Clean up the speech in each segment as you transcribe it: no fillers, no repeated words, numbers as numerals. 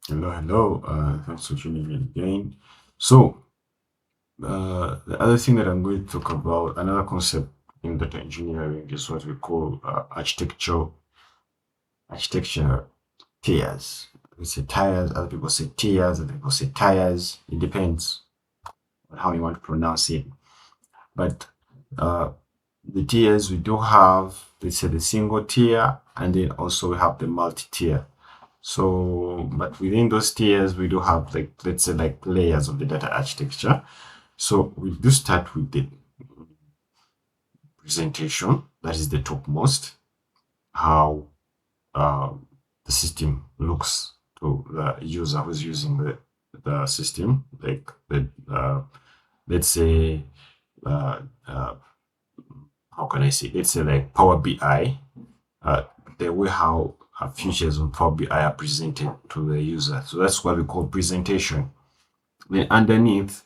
Hello. Thanks for tuning in again. So, the other thing that I'm going to talk about, another concept in data engineering, is what we call architecture tiers. We say tiers, other people say tiers, other people say tires. It depends on how you want to pronounce it. But uh, the tiers we do have, let's say the single tier, and then also we have the multi tier. So, but within those tiers, we do have like, let's say like layers of the data architecture. So we do start with the presentation, that is the topmost, how uh, the system looks to the user who's using the system. Like let's say, uh, uh, how can I say? Let's say like Power BI, uh, the way how features on Power BI are presented to the user. So that's what we call presentation. Then underneath,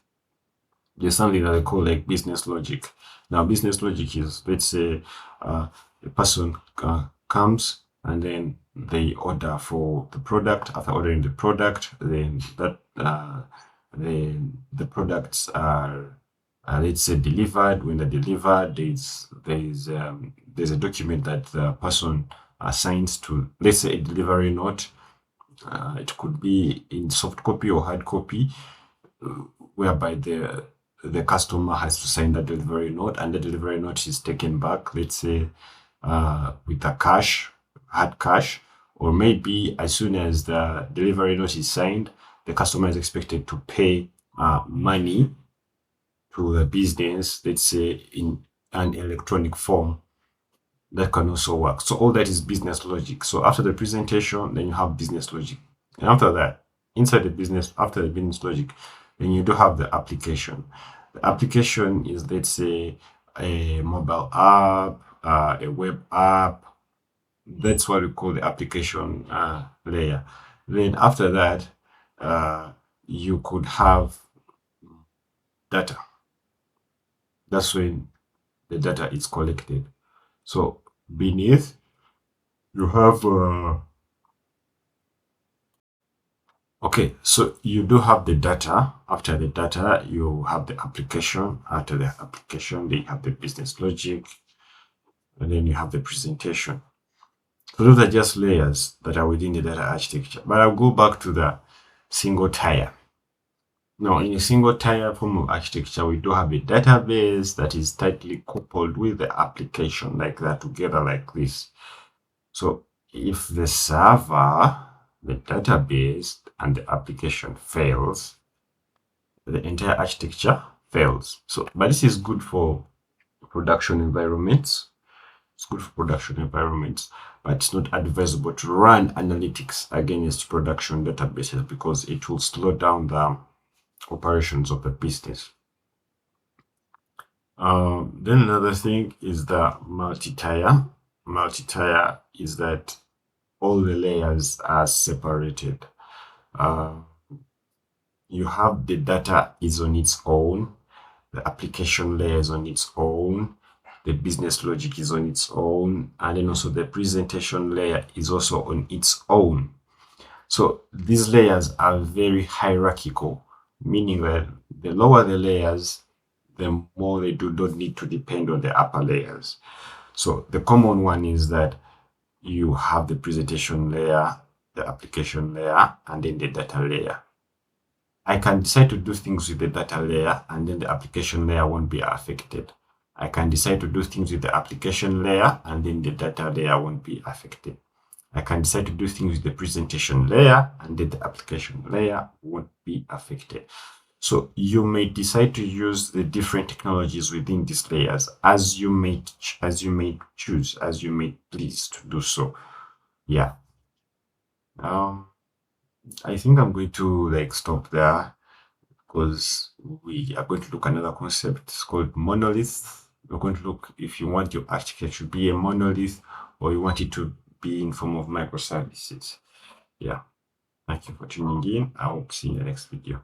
there's something that I call like business logic. Now, business logic is, let's say, a person comes and then they order for the product. After ordering the product, then the products are, let's say, delivered. When they're delivered, there's a document that the person assigns to, let's say, a delivery note. It could be in soft copy or hard copy, whereby the customer has to sign the delivery note, and the delivery note is taken back, let's say, with a hard cash, or maybe as soon as the delivery note is signed, the customer is expected to pay money to the business, let's say in an electronic form. That can also work. So all that is business logic. So after the presentation, then you have business logic. And after that, after the business logic, then you do have the application. The application is, let's say, a mobile app, a web app. That's what we call the application layer. Then after that, you could have data. That's when the data is collected. So beneath, you have okay, so you do have the data. After the data, you have the application. After the application, then you have the business logic, and then you have the presentation. So those are just layers that are within the data architecture. But I'll go back to the single tier. Now, in a single tier form of architecture, we do have a database that is tightly coupled with the application, like that, together like this. So if the server, the database, and the application fails, the entire architecture fails. So, but this is good for production environments. It's good for production environments, but it's not advisable to run analytics against production databases because it will slow down the operations of the business. Then another thing is the multi-tier. Multi-tier is that all the layers are separated. You have the data is on its own, the application layer is on its own, the business logic is on its own, and then also the presentation layer is also on its own. So these layers are very hierarchical, meaning that the lower the layers, the more they don't need to depend on the upper layers. So the common one is that you have the presentation layer, the application layer, and then the data layer. I can decide to do things with the data layer and then the application layer won't be affected. I can decide to do things with the application layer and then the data layer won't be affected. I can decide to do things with the presentation layer and then the application layer won't be affected. So you may decide to use the different technologies within these layers as you may choose, as you may please to do so. Yeah. I think I'm going to like stop there because we are going to look at another concept. It's called monolith. We're going to look if you want your architecture to be a monolith or you want it to be in form of microservices. Yeah. Thank you for tuning in. I hope to see you in the next video.